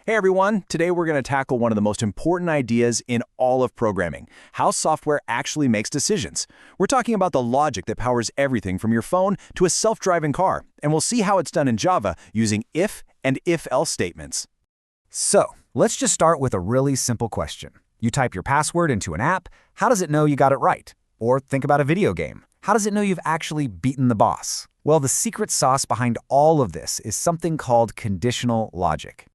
Hey everyone, today we're going to tackle one of the most important ideas in all of programming, how software actually makes decisions. We're talking about the logic that powers everything from your phone to a self-driving car, and we'll see how it's done in Java using if and if-else statements. So, let's just start with a really simple question. You type your password into an app, how does it know you got it right? Or think about a video game. How does it know you've actually beaten the boss? Well, the secret sauce behind all of this is something called conditional logic.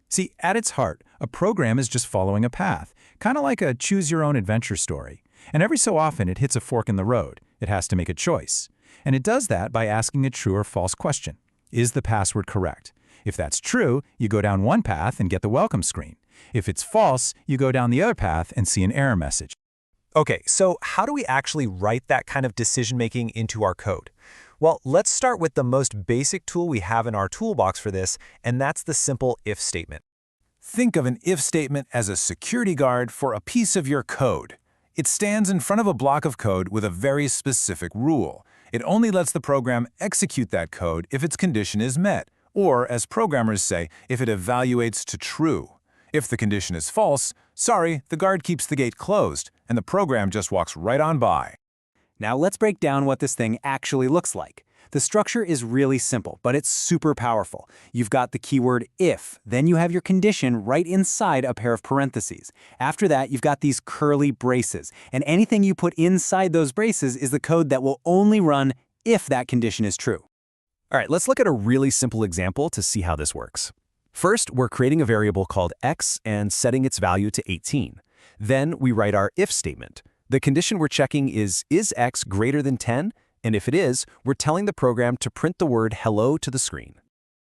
See, at its heart, a program is just following a path, kind of like a choose-your-own-adventure story. And every so often, it hits a fork in the road. It has to make a choice. And it does that by asking a true or false question. Is the password correct? If that's true, you go down one path and get the welcome screen. If it's false, you go down the other path and see an error message. Okay, so how do we actually write that kind of decision-making into our code? Well, let's start with the most basic tool we have in our toolbox for this, and that's the simple if statement. Think of an if statement as a security guard for a piece of your code. It stands in front of a block of code with a very specific rule. It only lets the program execute that code if its condition is met, or, as programmers say, if it evaluates to true. If the condition is false, sorry, the guard keeps the gate closed, and the program just walks right on by. Now let's break down what this thing actually looks like. The structure is really simple, but it's super powerful. You've got the keyword if, then you have your condition right inside a pair of parentheses. After that, you've got these curly braces, and anything you put inside those braces is the code that will only run if that condition is true. All right, let's look at a really simple example to see how this works. First, we're creating a variable called x and setting its value to 18. Then we write our if statement. The condition we're checking is x greater than 10? And if it is, we're telling the program to print the word hello to the screen.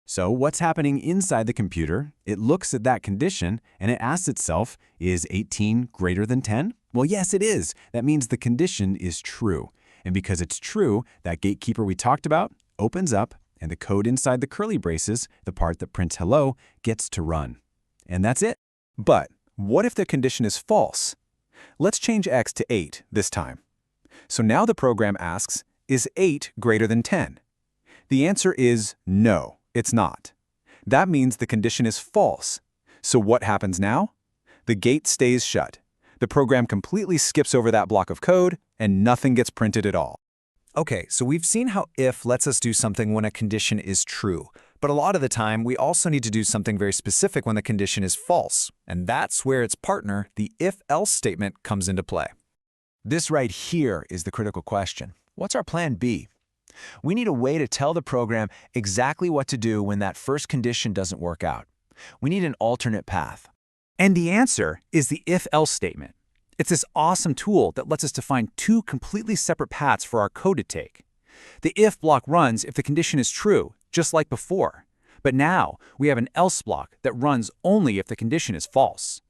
So what's happening inside the computer? It looks at that condition and it asks itself, is 18 greater than 10? Well, yes, it is. That means the condition is true. And because it's true, that gatekeeper we talked about opens up, and the code inside the curly braces, the part that prints hello, gets to run. And that's it. But what if the condition is false? Let's change x to 8 this time. So now the program asks, is 8 greater than 10? The answer is no, it's not. That means the condition is false. So what happens now? The gate stays shut. The program completely skips over that block of code, and nothing gets printed at all. Okay, so we've seen how if lets us do something when a condition is true. But a lot of the time, we also need to do something very specific when the condition is false. And that's where its partner, the if-else statement, comes into play. This right here is the critical question. What's our plan B? We need a way to tell the program exactly what to do when that first condition doesn't work out. We need an alternate path. And the answer is the if-else statement. It's this awesome tool that lets us define two completely separate paths for our code to take. The if block runs if the condition is true, just like before. But now we have an else block that runs only if the condition is false.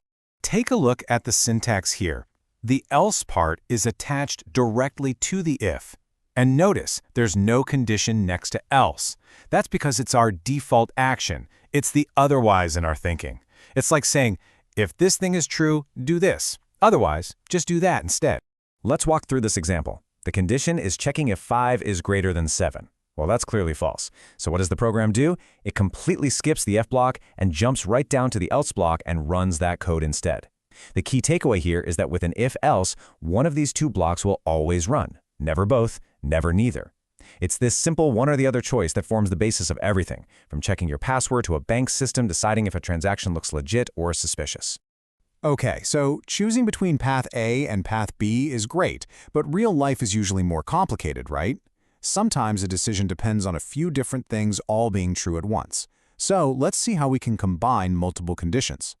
Take a look at the syntax here. The else part is attached directly to the if. And notice there's no condition next to else. That's because it's our default action. It's the otherwise in our thinking. It's like saying, if this thing is true, do this. Otherwise, just do that instead. Let's walk through this example. The condition is checking if 5 is greater than 7. Well, that's clearly false. So what does the program do? It completely skips the if block and jumps right down to the else block and runs that code instead. The key takeaway here is that with an if-else, one of these two blocks will always run. Never both, never neither. It's this simple one or the other choice that forms the basis of everything, from checking your password to a bank system deciding if a transaction looks legit or suspicious. Okay, so choosing between path A and path B is great, but real life is usually more complicated, right? Sometimes a decision depends on a few different things all being true at once. So let's see how we can combine multiple conditions.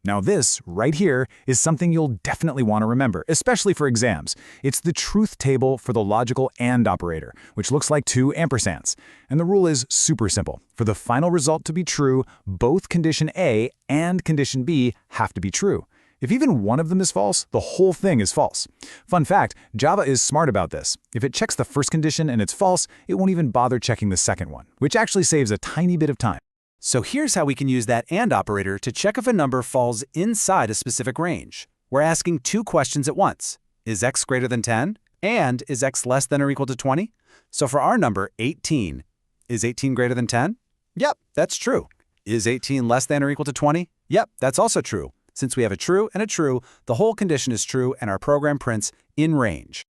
Now this, right here, is something you'll definitely want to remember, especially for exams. It's the truth table for the logical AND operator, which looks like two ampersands. And the rule is super simple. For the final result to be true, both condition A and condition B have to be true. If even one of them is false, the whole thing is false. Fun fact, Java is smart about this. If it checks the first condition and it's false, it won't even bother checking the second one, which actually saves a tiny bit of time. So here's how we can use that AND operator to check if a number falls inside a specific range. We're asking two questions at once. Is x greater than 10? And is x less than or equal to 20? So for our number, 18, is 18 greater than 10? Yep, that's true. Is 18 less than or equal to 20? Yep, that's also true. Since we have a true and a true, the whole condition is true and our program prints in range.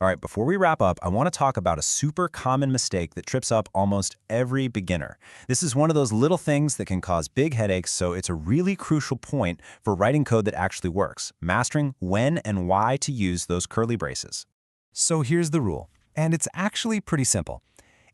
All right, before we wrap up, I want to talk about a super common mistake that trips up almost every beginner. This is one of those little things that can cause big headaches, so it's a really crucial point for writing code that actually works, mastering when and why to use those curly braces. So here's the rule, and it's actually pretty simple.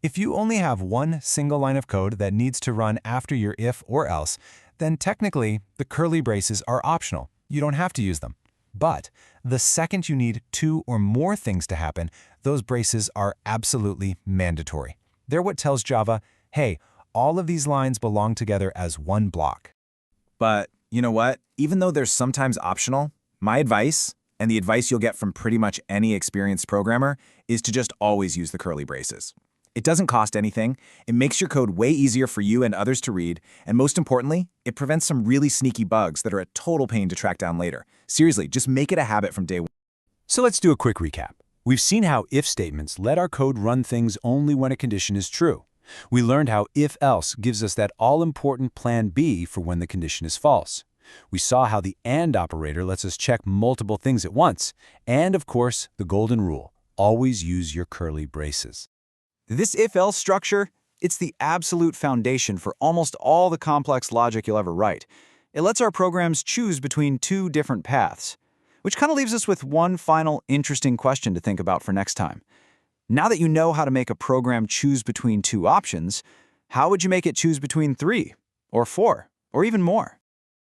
If you only have one single line of code that needs to run after your if or else, then technically the curly braces are optional. You don't have to use them. But the second you need two or more things to happen, those braces are absolutely mandatory. They're what tells Java, hey, all of these lines belong together as one block. But you know what? Even though they're sometimes optional, my advice, and the advice you'll get from pretty much any experienced programmer, is to just always use the curly braces. It doesn't cost anything, it makes your code way easier for you and others to read, and most importantly, it prevents some really sneaky bugs that are a total pain to track down later. Seriously, just make it a habit from day one. So let's do a quick recap. We've seen how if statements let our code run things only when a condition is true. We learned how if-else gives us that all-important plan B for when the condition is false. We saw how the AND operator lets us check multiple things at once. And of course, the golden rule, always use your curly braces. This if-else structure, it's the absolute foundation for almost all the complex logic you'll ever write. It lets our programs choose between two different paths, which kind of leaves us with one final interesting question to think about for next time. Now that you know how to make a program choose between two options, how would you make it choose between 3 or 4 or even more?